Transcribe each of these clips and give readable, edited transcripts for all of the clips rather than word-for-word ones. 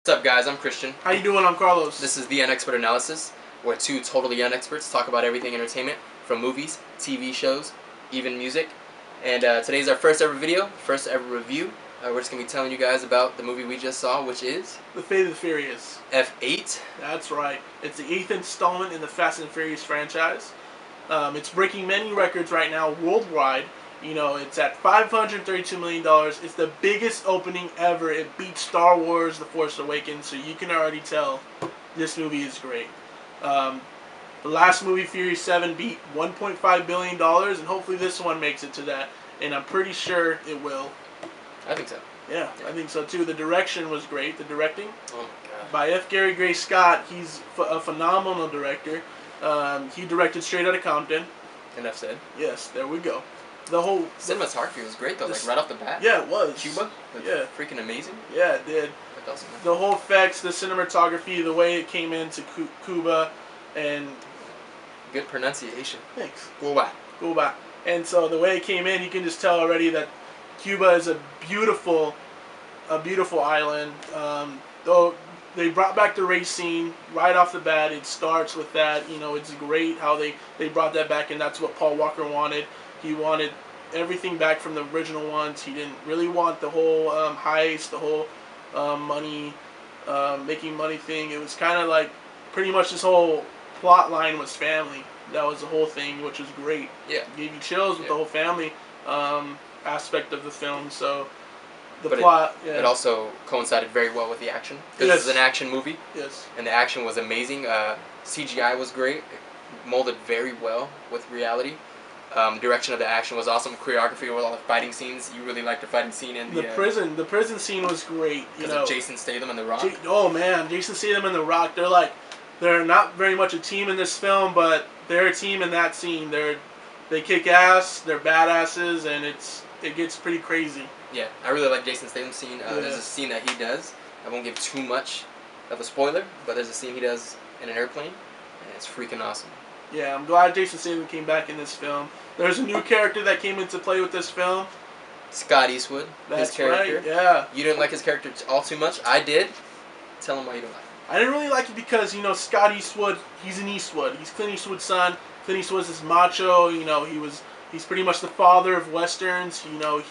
What's up, guys? I'm Christian. How you doing? I'm Carlos. This is the Unexpert Analysis, where two totally unexperts talk about everything entertainment, from movies, TV shows, even music. And today's our first ever video, first ever review. We're just going to be telling you guys about the movie we just saw, which is... The Fate of the Furious. F8. That's right. It's the 8th installment in the Fast and Furious franchise. It's breaking many records right now worldwide. You know, it's at $532 million. It's the biggest opening ever. It beat Star Wars The Force Awakens, so you can already tell this movie is great. The last movie, Furious 7, beat $1.5 billion, and hopefully this one makes it to that. And I'm pretty sure it will. I think so. Yeah, I think so too. The direction was great. The directing Oh my god. by F. Gary Gray Scott. He's a phenomenal director. He directed Straight Outta Compton. Enough said. Yes, there we go. The whole Cinematography was great though, like right off the bat. Yeah, it was. Cuba? Yeah. Freaking amazing. Yeah, it did. Looked awesome, man. The whole effects, the cinematography, the way it came into Cuba, and... Good pronunciation. Thanks. Cuba. And so the way it came in, you can just tell already that Cuba is a beautiful island. Though they brought back the race scene right off the bat. It starts with that. You know, it's great how they brought that back, and that's what Paul Walker wanted. He wanted everything back from the original ones. He didn't really want the whole heist, the whole money, making money thing. It was kind of like pretty much this whole plot line was family. That was the whole thing, which was great. Yeah. Gave you chills with the whole family aspect of the film. So the But plot, it also coincided very well with the action. Because this is an action movie. Yes. And the action was amazing. CGI was great. It molded very well with reality. The direction of the action was awesome. Choreography with all the fighting scenes. You really liked the fighting scene in the prison. The prison scene was great. Because of Jason Statham and The Rock. Oh man, Jason Statham and The Rock. They're not very much a team in this film, but they're a team in that scene. They kick ass. They're badasses, and it gets pretty crazy. Yeah, I really like Jason Statham's scene. There's a scene that he does. I won't give too much of a spoiler, but there's a scene he does in an airplane, and it's freaking awesome. Yeah, I'm glad Jason Statham came back in this film. There's a new character that came into play with this film. Scott Eastwood, his character. Right, yeah. You didn't like his character all too much. I did. Tell him why you don't like him. I didn't really like it because, you know, Scott Eastwood, he's an Eastwood. He's Clint Eastwood's son. Clint Eastwood's this macho, you know, he's pretty much the father of Westerns. You know,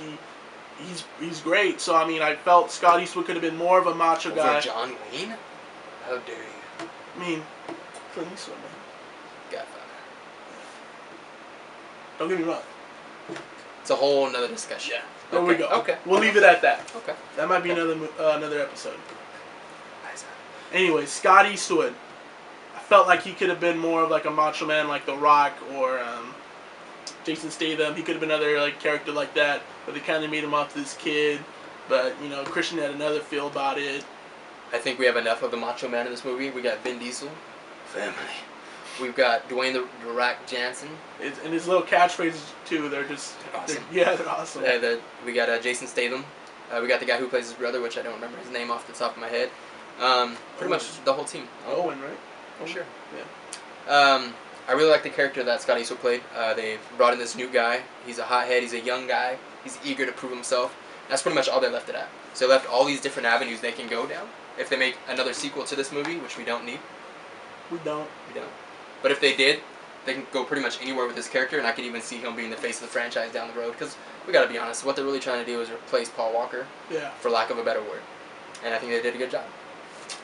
he's great. So, I mean, I felt Scott Eastwood could have been more of a macho guy. Over John Wayne? How dare you? I mean, Clint Eastwood, man. Godfather. Don't get me wrong. It's a whole nother discussion. Yeah. There we go. Okay. We'll leave it at that. Okay. That might be another episode. Anyway, Scott Eastwood. I felt like he could have been more of like a macho man like The Rock or Jason Statham. He could have been another like character like that, but they kind of made him off this kid. But, you know, Christian had another feel about it. I think we have enough of the macho man in this movie. We got Vin Diesel. Family. We've got Dwayne The Rock Johnson. And his little catchphrases, too, they're just... Awesome. They're awesome. We got Jason Statham. We got the guy who plays his brother, which I don't remember his name off the top of my head. Pretty much the whole team. Owen, right? Owen? Sure. Yeah. I really like the character that Scott Eastwood played. They brought in this new guy. He's a hothead. He's a young guy. He's eager to prove himself. That's pretty much all they left it at. So they left all these different avenues they can go down. If they make another sequel to this movie, which we don't need. We don't. But if they did, they can go pretty much anywhere with this character, and I could even see him being the face of the franchise down the road. Because we gotta be honest, what they're really trying to do is replace Paul Walker. Yeah. For lack of a better word. And I think they did a good job.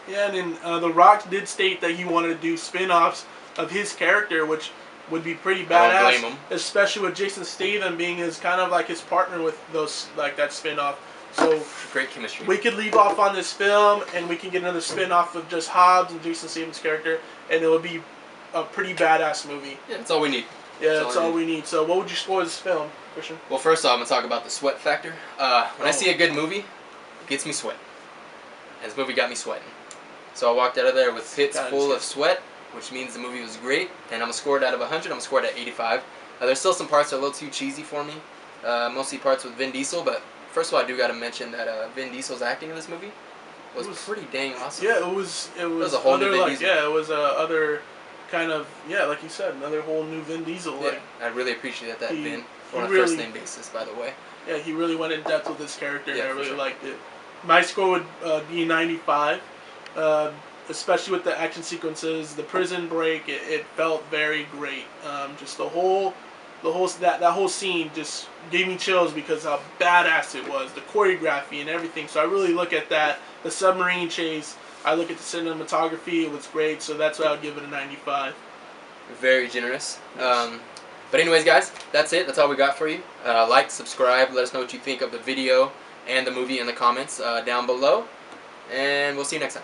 Yeah, and then The Rock did state that he wanted to do spin-offs of his character, which would be pretty badass. I don't blame him. Especially with Jason Statham being kind of like his partner with those that spin-off. So great chemistry. We could leave off on this film, and we can get another spin-off of just Hobbs and Jason Statham's character, and it would be a pretty badass movie. Yeah, that's all we need. Yeah, that's all we need. So what would you score this film, Christian? Well, first off, I'm going to talk about the sweat factor. When I see a good movie, it gets me sweating. And this movie got me sweating. So I walked out of there with pits full of sweat, which means the movie was great. And I'm going to score it out of 100. I'm going to score it at 85. There's still some parts that are a little too cheesy for me. Mostly parts with Vin Diesel. But first of all, I do got to mention that Vin Diesel's acting in this movie was pretty dang awesome. Yeah, it was a whole new Vin Diesel. Yeah, it was other kind of, like you said, another whole new Vin Diesel. Yeah, I really appreciate that, Vin. On a really, first name basis, by the way. Yeah, he really went in depth with his character, and I really sure. liked it. My score would be 95. especially with the action sequences, the prison break. It felt very great. Just the whole that whole scene just gave me chills because how badass it was, the choreography and everything. So I really look at that. The submarine chase. I look at the cinematography. It was great. So that's why I would give it a 95. Very generous. Yes. But anyways, guys, that's it. That's all we got for you. Like, subscribe. Let us know what you think of the video and the movie in the comments down below. And we'll see you next time.